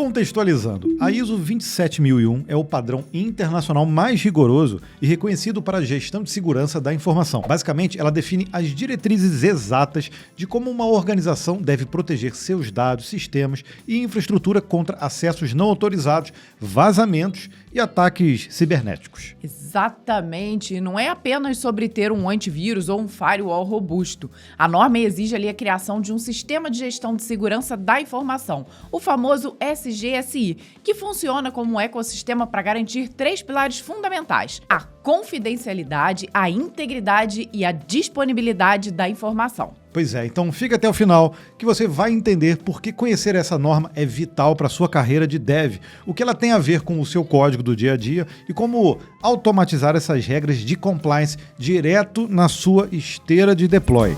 Contextualizando, a ISO 27001 é o padrão internacional mais rigoroso e reconhecido para a gestão de segurança da informação. Basicamente, ela define as diretrizes exatas de como uma organização deve proteger seus dados, sistemas e infraestrutura contra acessos não autorizados, vazamentos e ataques cibernéticos. Exatamente. Não é apenas sobre ter um antivírus ou um firewall robusto. A norma exige ali a criação de um sistema de gestão de segurança da informação, o famoso SGSI, que funciona como um ecossistema para garantir 3 pilares fundamentais: a confidencialidade, a integridade e a disponibilidade da informação. Pois é, então fica até o final que você vai entender por que conhecer essa norma é vital para a sua carreira de dev, o que ela tem a ver com o seu código do dia a dia e como automatizar essas regras de compliance direto na sua esteira de deploy.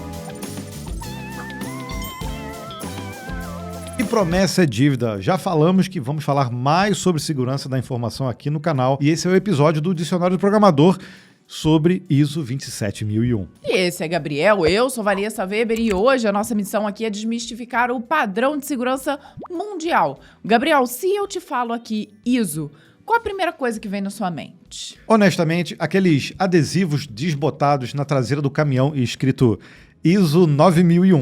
E promessa é dívida. Já falamos que vamos falar mais sobre segurança da informação aqui no canal e esse é o episódio do Dicionário do Programador sobre ISO 27001. E esse é Gabriel, eu sou Vanessa Weber e hoje a nossa missão aqui é desmistificar o padrão de segurança mundial. Gabriel, se eu te falo aqui ISO, qual a primeira coisa que vem na sua mente? Honestamente, aqueles adesivos desbotados na traseira do caminhão e escrito ISO 9001.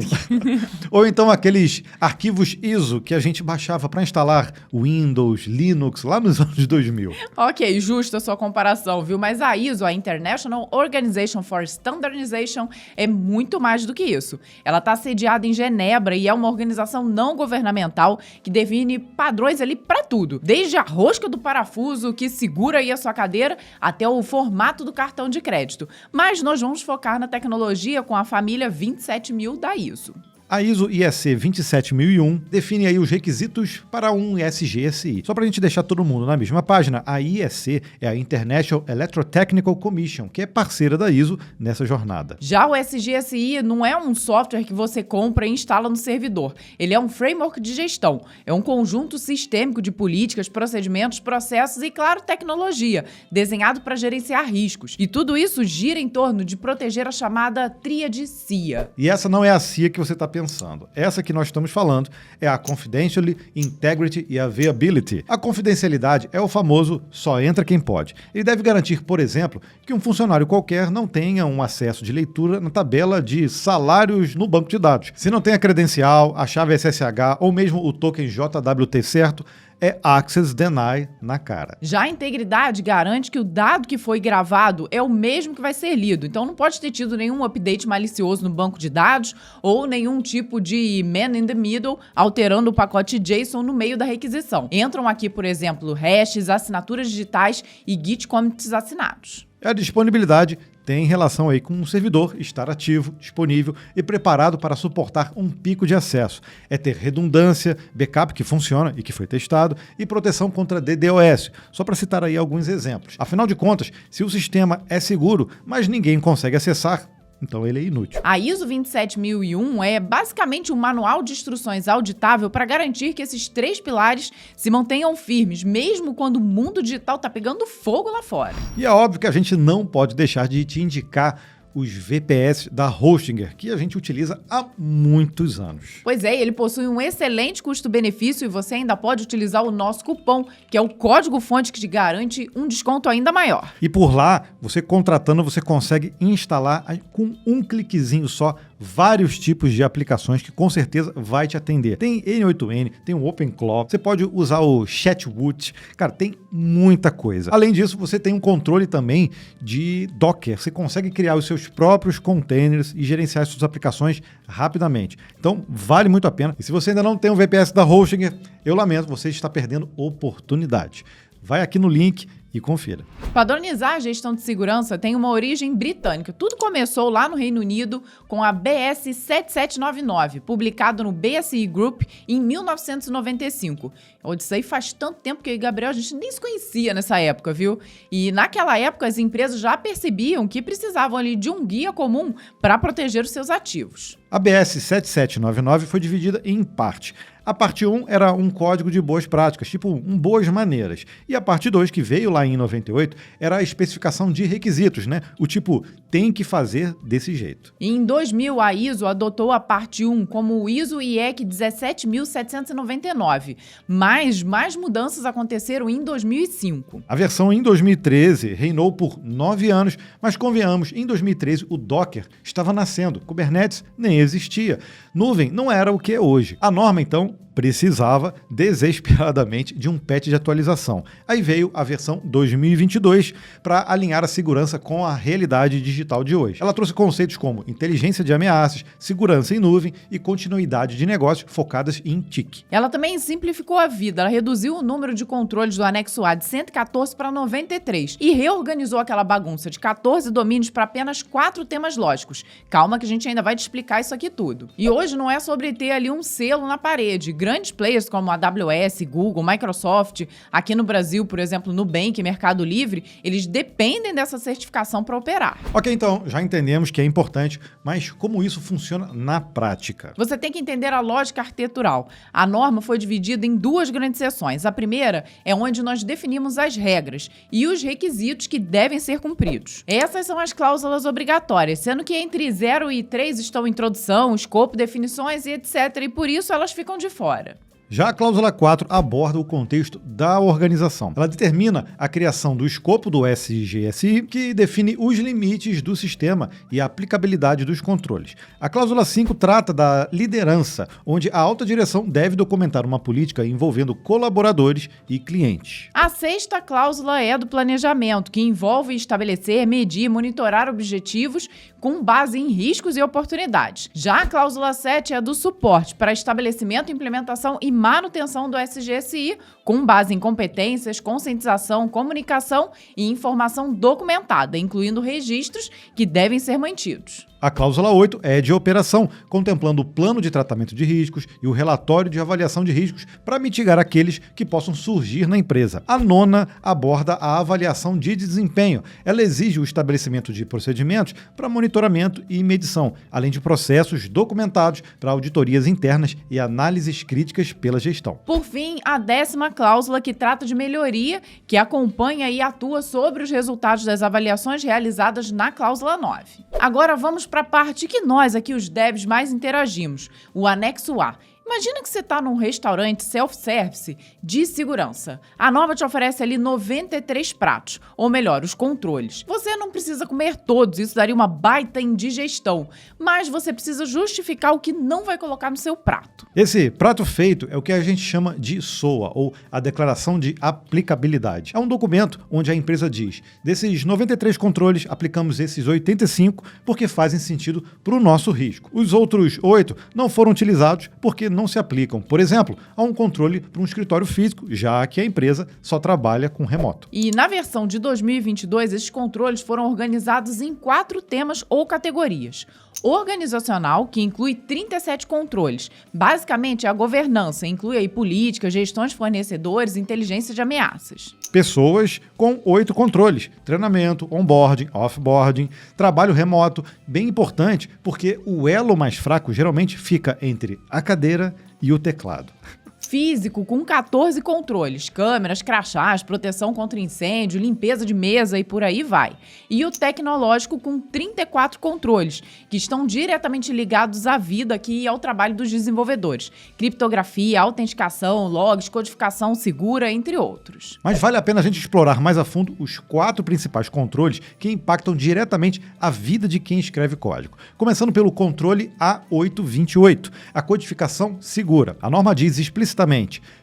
Ou então aqueles arquivos ISO que a gente baixava para instalar Windows, Linux, lá nos anos 2000. Ok, justa a sua comparação, viu? Mas a ISO, a International Organization for Standardization, é muito mais do que isso. Ela está sediada em Genebra e é uma organização não governamental que define padrões ali para tudo. Desde a rosca do parafuso que segura aí a sua cadeira até o formato do cartão de crédito. Mas nós vamos focar na tecnologia com a família 27000 da ISO. A ISO IEC 27001 define aí os requisitos para um SGSI. Só para a gente deixar todo mundo na mesma página, a IEC é a International Electrotechnical Commission, que é parceira da ISO nessa jornada. Já o SGSI não é um software que você compra e instala no servidor. Ele é um framework de gestão. É um conjunto sistêmico de políticas, procedimentos, processos e, claro, tecnologia, desenhado para gerenciar riscos. E tudo isso gira em torno de proteger a chamada tríade CIA. E essa não é a CIA que você está pensando. Essa que nós estamos falando é a Confidentiality, Integrity e Availability. A confidencialidade é o famoso só entra quem pode. Ele deve garantir, por exemplo, que um funcionário qualquer não tenha um acesso de leitura na tabela de salários no banco de dados. Se não tem a credencial, a chave SSH ou mesmo o token JWT certo, é Access Deny na cara. Já a integridade garante que o dado que foi gravado é o mesmo que vai ser lido. Então não pode ter tido nenhum update malicioso no banco de dados ou nenhum tipo de man in the middle alterando o pacote JSON no meio da requisição. Entram aqui, por exemplo, hashes, assinaturas digitais e Git commits assinados. A disponibilidade tem relação aí com o servidor estar ativo, disponível e preparado para suportar um pico de acesso. É ter redundância, backup que funciona e que foi testado e proteção contra DDoS, só para citar aí alguns exemplos. Afinal de contas, se o sistema é seguro, mas ninguém consegue acessar, então ele é inútil. A ISO 27001 é basicamente um manual de instruções auditável para garantir que esses 3 pilares se mantenham firmes, mesmo quando o mundo digital está pegando fogo lá fora. E é óbvio que a gente não pode deixar de te indicar os VPS da Hostinger, que a gente utiliza há muitos anos. Pois é, ele possui um excelente custo-benefício e você ainda pode utilizar o nosso cupom, que é o código-fonte que te garante um desconto ainda maior. E por lá, você contratando, você consegue instalar com um cliquezinho só vários tipos de aplicações que com certeza vai te atender. Tem N8N, tem o OpenClaw, você pode usar o Chatwood, cara, tem muita coisa. Além disso, você tem um controle também de Docker, você consegue criar os seus próprios containers e gerenciar suas aplicações rapidamente. Então, vale muito a pena. E se você ainda não tem um VPS da Hostinger, eu lamento, você está perdendo oportunidade. Vai aqui no link e confira. Padronizar a gestão de segurança tem uma origem britânica. Tudo começou lá no Reino Unido com a BS 7799, publicado no BSI Group em 1995. Isso aí faz tanto tempo que eu e Gabriel a gente nem se conhecia nessa época, viu? E naquela época as empresas já percebiam que precisavam ali de um guia comum para proteger os seus ativos. A BS 7799 foi dividida em parte. A parte 1 era um código de boas práticas, tipo boas maneiras. E a parte 2, que veio lá em 98, era a especificação de requisitos, né? O tipo, tem que fazer desse jeito. E em 2000, a ISO adotou a parte 1 como o ISO IEC 17799, mas mais mudanças aconteceram em 2005. A versão em 2013 reinou por 9 anos, mas convenhamos, em 2013 o Docker estava nascendo, Kubernetes nem existia. Nuvem não era o que é hoje. A norma, então, precisava desesperadamente de um patch de atualização. Aí veio a versão 2022 para alinhar a segurança com a realidade digital de hoje. Ela trouxe conceitos como inteligência de ameaças, segurança em nuvem e continuidade de negócios focadas em TIC. Ela também simplificou a vida, ela reduziu o número de controles do anexo A de 114 para 93 e reorganizou aquela bagunça de 14 domínios para apenas 4 temas lógicos. Calma que a gente ainda vai te explicar isso aqui tudo. E hoje não é sobre ter ali um selo na parede. Grandes players como a AWS, Google, Microsoft, aqui no Brasil, por exemplo, Nubank, Mercado Livre, eles dependem dessa certificação para operar. Ok, então, já entendemos que é importante, mas como isso funciona na prática? Você tem que entender a lógica arquitetural. A norma foi dividida em 2 grandes seções. A primeira é onde nós definimos as regras e os requisitos que devem ser cumpridos. Essas são as cláusulas obrigatórias, sendo que entre 0 e 3 estão introdução, escopo, definições e etc. E por isso elas ficam de fora. Já a cláusula 4 aborda o contexto da organização. Ela determina a criação do escopo do SGSI, que define os limites do sistema e a aplicabilidade dos controles. A cláusula 5 trata da liderança, onde a alta direção deve documentar uma política envolvendo colaboradores e clientes. A 6ª cláusula é do planejamento, que envolve estabelecer, medir e monitorar objetivos com base em riscos e oportunidades. Já a cláusula 7 é do suporte para estabelecimento, implementação e manutenção do SGSI, com base em competências, conscientização, comunicação e informação documentada, incluindo registros que devem ser mantidos. A cláusula 8 é de operação, contemplando o plano de tratamento de riscos e o relatório de avaliação de riscos para mitigar aqueles que possam surgir na empresa. A 9ª aborda a avaliação de desempenho. Ela exige o estabelecimento de procedimentos para monitoramento e medição, além de processos documentados para auditorias internas e análises críticas pela gestão. Por fim, a 10ª cláusula, que trata de melhoria, que acompanha e atua sobre os resultados das avaliações realizadas na cláusula 9. Agora vamos para a parte que nós aqui, os devs, mais interagimos, o anexo A. Imagina que você está num restaurante self-service de segurança. A norma te oferece ali 93 pratos, ou melhor, os controles. Você não precisa comer todos, isso daria uma baita indigestão, mas você precisa justificar o que não vai colocar no seu prato. Esse prato feito é o que a gente chama de SOA, ou a Declaração de Aplicabilidade. É um documento onde a empresa diz, desses 93 controles, aplicamos esses 85 porque fazem sentido para o nosso risco. Os outros 8 não foram utilizados porque não se aplicam, por exemplo, a um controle para um escritório físico, já que a empresa só trabalha com remoto. E na versão de 2022, esses controles foram organizados em 4 temas ou categorias. Organizacional, que inclui 37 controles. Basicamente, é a governança, inclui aí política, gestão de fornecedores, inteligência de ameaças. Pessoas com 8 controles, treinamento, onboarding, offboarding, trabalho remoto, bem importante, porque o elo mais fraco geralmente fica entre a cadeira e o teclado. Físico, com 14 controles, câmeras, crachás, proteção contra incêndio, limpeza de mesa e por aí vai. E o tecnológico, com 34 controles, que estão diretamente ligados à vida aqui e ao trabalho dos desenvolvedores. Criptografia, autenticação, logs, codificação segura, entre outros. Mas vale a pena a gente explorar mais a fundo os 4 principais controles que impactam diretamente a vida de quem escreve código. Começando pelo controle A828, a codificação segura. A norma diz explicitamente: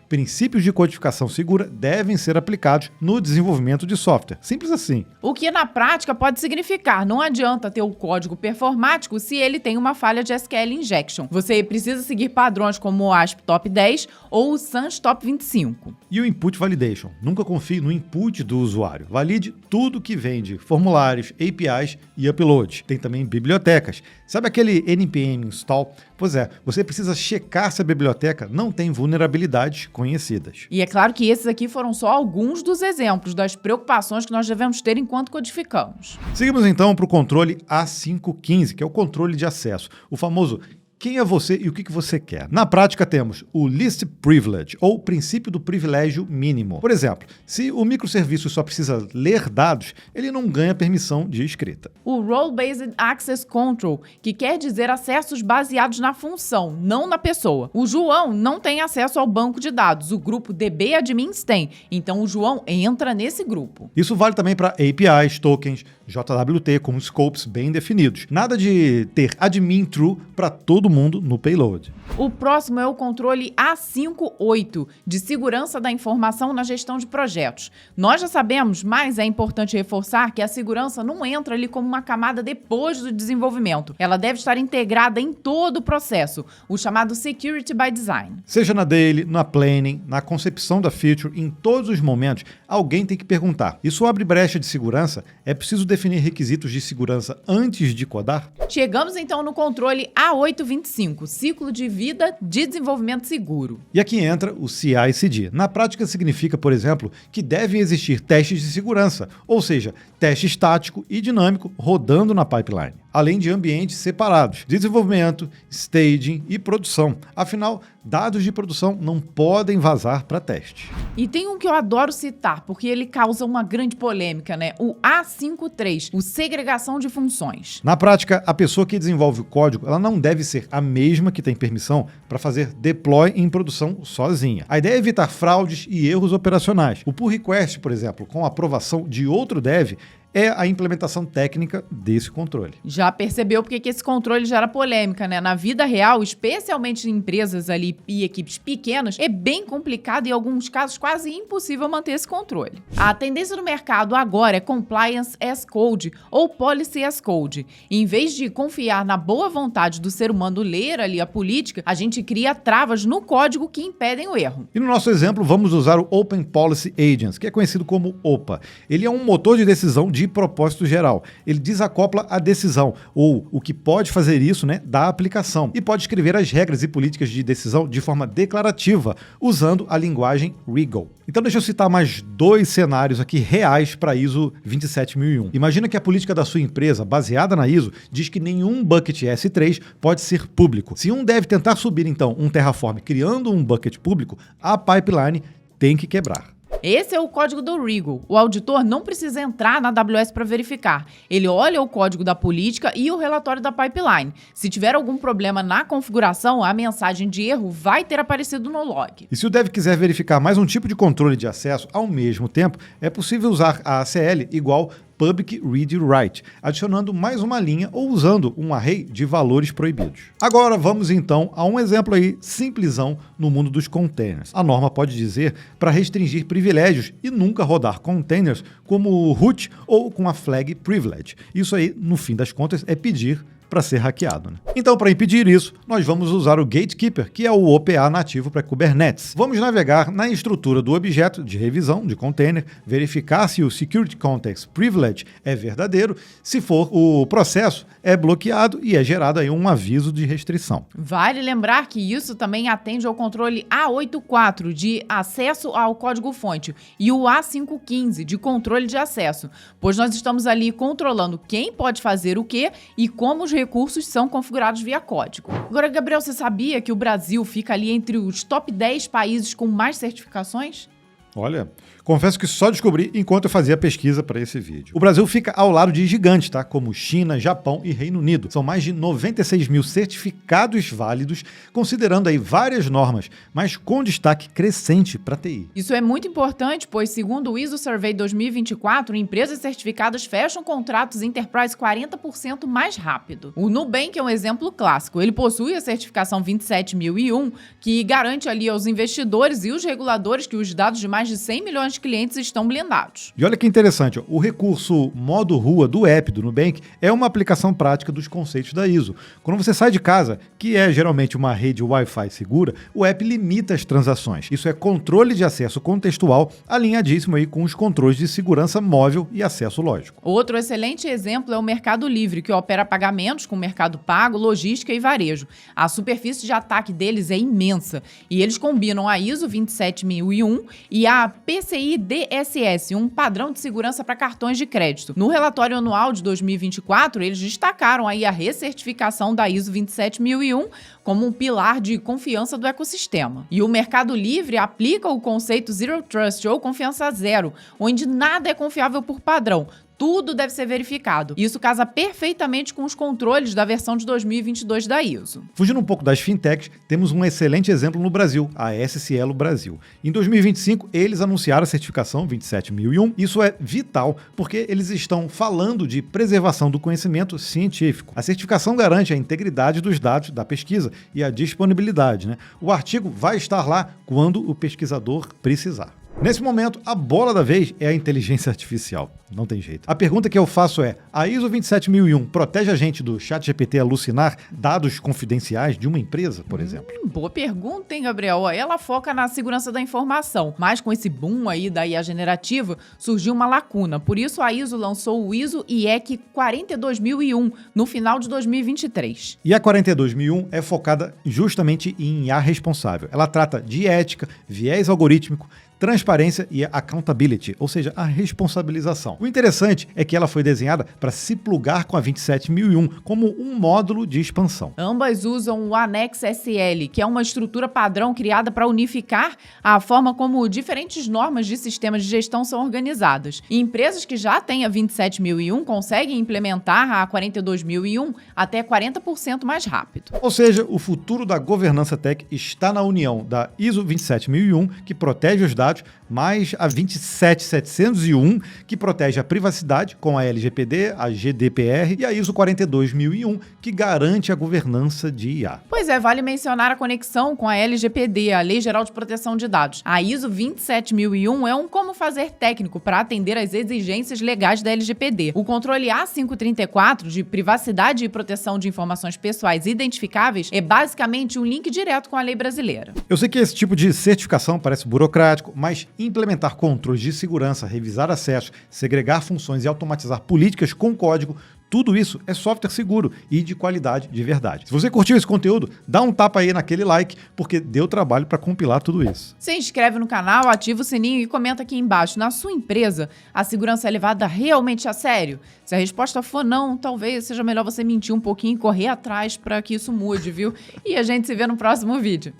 princípios de codificação segura devem ser aplicados no desenvolvimento de software. Simples assim. O que na prática pode significar, não adianta ter o código performático se ele tem uma falha de SQL injection. Você precisa seguir padrões como o ASP Top 10 ou o SANS Top 25. E o Input Validation. Nunca confie no input do usuário. Valide tudo que vem de formulários, APIs e uploads. Tem também bibliotecas. Sabe aquele npm install? Pois é, você precisa checar se a biblioteca não tem vulnerabilidades conhecidas. E é claro que esses aqui foram só alguns dos exemplos das preocupações que nós devemos ter enquanto codificamos. Seguimos então para o controle A515, que é o controle de acesso, o famoso quem é você e o que você quer. Na prática, temos o Least Privilege, ou princípio do privilégio mínimo. Por exemplo, se o microserviço só precisa ler dados, ele não ganha permissão de escrita. O Role-Based Access Control, que quer dizer acessos baseados na função, não na pessoa. O João não tem acesso ao banco de dados, o grupo DB Admins tem, então o João entra nesse grupo. Isso vale também para APIs, tokens, JWT, com scopes bem definidos. Nada de ter admin true para todo mundo no payload. O próximo é o controle A58, de segurança da informação na gestão de projetos. Nós já sabemos, mas é importante reforçar que a segurança não entra ali como uma camada depois do desenvolvimento. Ela deve estar integrada em todo o processo, o chamado Security by Design. Seja na daily, na planning, na concepção da feature, em todos os momentos, alguém tem que perguntar: isso abre brecha de segurança? É preciso definir requisitos de segurança antes de codar? Chegamos então no controle A825, ciclo de vida de desenvolvimento seguro. E aqui entra o CI/CD. Na prática significa, por exemplo, que devem existir testes de segurança, ou seja, teste estático e dinâmico rodando na pipeline, além de ambientes separados, desenvolvimento, staging e produção. Afinal, dados de produção não podem vazar para teste. E tem um que eu adoro citar, porque ele causa uma grande polêmica, né? O A53, o segregação de funções. Na prática, a pessoa que desenvolve o código, ela não deve ser a mesma que tem permissão para fazer deploy em produção sozinha. A ideia é evitar fraudes e erros operacionais. O pull request, por exemplo, com a aprovação de outro dev, é a implementação técnica desse controle. Já percebeu porque que esse controle gera polêmica, né? Na vida real, especialmente em empresas ali e equipes pequenas, é bem complicado e em alguns casos quase impossível manter esse controle. A tendência do mercado agora é Compliance as Code ou Policy as Code. Em vez de confiar na boa vontade do ser humano ler ali a política, a gente cria travas no código que impedem o erro. E no nosso exemplo, vamos usar o Open Policy Agents, que é conhecido como OPA. Ele é um motor de decisão de propósito geral. Ele desacopla a decisão, ou o que pode fazer isso, né, da aplicação, e pode escrever as regras e políticas de decisão de forma declarativa, usando a linguagem Regal. Então deixa eu citar mais dois cenários aqui reais para ISO 27001. Imagina que a política da sua empresa, baseada na ISO, diz que nenhum bucket S3 pode ser público. Se um deve tentar subir, então, um Terraform criando um bucket público, a pipeline tem que quebrar. Esse é o código do Regal. O auditor não precisa entrar na AWS para verificar. Ele olha o código da política e o relatório da pipeline. Se tiver algum problema na configuração, a mensagem de erro vai ter aparecido no log. E se o dev quiser verificar mais um tipo de controle de acesso ao mesmo tempo, é possível usar a ACL igual Public Read Write, adicionando mais uma linha ou usando um array de valores proibidos. Agora vamos então a um exemplo aí simplesão no mundo dos containers. A norma pode dizer para restringir privilégios e nunca rodar containers como root ou com a flag privilege. Isso aí, no fim das contas, é pedir para ser hackeado, né? Então, para impedir isso, nós vamos usar o Gatekeeper, que é o OPA nativo para Kubernetes. Vamos navegar na estrutura do objeto de revisão de container, verificar se o Security Context Privilege é verdadeiro. Se for, o processo é bloqueado e é gerado aí um aviso de restrição. Vale lembrar que isso também atende ao controle A84 de acesso ao código-fonte e o A515 de controle de acesso, pois nós estamos ali controlando quem pode fazer o quê e como os recursos são configurados via código. Agora, Gabriel, você sabia que o Brasil fica ali entre os top 10 países com mais certificações? Olha, confesso que só descobri enquanto eu fazia a pesquisa para esse vídeo. O Brasil fica ao lado de gigantes, tá? Como China, Japão e Reino Unido. São mais de 96 mil certificados válidos, considerando aí várias normas, mas com destaque crescente para TI. Isso é muito importante, pois segundo o ISO Survey 2024, empresas certificadas fecham contratos Enterprise 40% mais rápido. O Nubank é um exemplo clássico. Ele possui a certificação 27001, que garante ali aos investidores e os reguladores que os dados de mais de 100 milhões de clientes estão blindados. E olha que interessante, ó, o recurso modo rua do app do Nubank é uma aplicação prática dos conceitos da ISO. Quando você sai de casa, que é geralmente uma rede Wi-Fi segura, o app limita as transações. Isso é controle de acesso contextual, alinhadíssimo aí com os controles de segurança móvel e acesso lógico. Outro excelente exemplo é o Mercado Livre, que opera pagamentos com Mercado Pago, logística e varejo. A superfície de ataque deles é imensa e eles combinam a ISO 27001 e a PCI DSS, um padrão de segurança para cartões de crédito. No relatório anual de 2024, eles destacaram aí a recertificação da ISO 27001 como um pilar de confiança do ecossistema. E o Mercado Livre aplica o conceito Zero Trust, ou confiança zero, onde nada é confiável por padrão. Tudo deve ser verificado. Isso casa perfeitamente com os controles da versão de 2022 da ISO. Fugindo um pouco das fintechs, temos um excelente exemplo no Brasil, a SCielo Brasil. Em 2025, eles anunciaram a certificação 27001. Isso é vital porque eles estão falando de preservação do conhecimento científico. A certificação garante a integridade dos dados da pesquisa e a disponibilidade, né? O artigo vai estar lá quando o pesquisador precisar. Nesse momento, a bola da vez é a inteligência artificial. Não tem jeito. A pergunta que eu faço é: a ISO 27001 protege a gente do ChatGPT alucinar dados confidenciais de uma empresa, por exemplo? Boa pergunta, hein, Gabriel? Ela foca na segurança da informação, mas com esse boom aí da IA generativa, surgiu uma lacuna. Por isso, a ISO lançou o ISO IEC 42001 no final de 2023. E a 42001 é focada justamente em IA responsável. Ela trata de ética, viés algorítmico, transparência e accountability, ou seja, a responsabilização. O interessante é que ela foi desenhada para se plugar com a 27001 como um módulo de expansão. Ambas usam o Annex SL, que é uma estrutura padrão criada para unificar a forma como diferentes normas de sistemas de gestão são organizadas. E empresas que já têm a 27001 conseguem implementar a 42001 até 40% mais rápido. Ou seja, o futuro da governança tech está na união da ISO 27001, que protege os dados, mais a 27701, que protege a privacidade com a LGPD, a GDPR e a ISO 42001, que garante a governança de IA. Pois é, vale mencionar a conexão com a LGPD, a Lei Geral de Proteção de Dados. A ISO 27001 é um como fazer técnico para atender às exigências legais da LGPD. O controle A534 de privacidade e proteção de informações pessoais identificáveis é basicamente um link direto com a lei brasileira. Eu sei que esse tipo de certificação parece burocrático, mas implementar controles de segurança, revisar acessos, segregar funções e automatizar políticas com código, tudo isso é software seguro e de qualidade de verdade. Se você curtiu esse conteúdo, dá um tapa aí naquele like, porque deu trabalho para compilar tudo isso. Se inscreve no canal, ativa o sininho e comenta aqui embaixo. Na sua empresa, a segurança é levada realmente a sério? Se a resposta for não, talvez seja melhor você mentir um pouquinho e correr atrás para que isso mude, viu? E a gente se vê no próximo vídeo.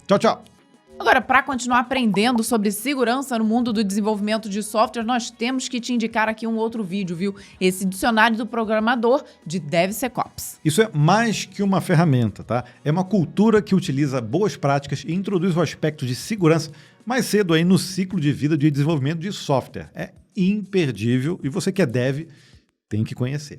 Tchau, tchau! Agora, para continuar aprendendo sobre segurança no mundo do desenvolvimento de software, nós temos que te indicar aqui um outro vídeo, viu? Esse dicionário do programador de DevSecOps. Isso é mais que uma ferramenta, tá? É uma cultura que utiliza boas práticas e introduz o aspecto de segurança mais cedo aí no ciclo de vida de desenvolvimento de software. É imperdível e você que é dev tem que conhecer.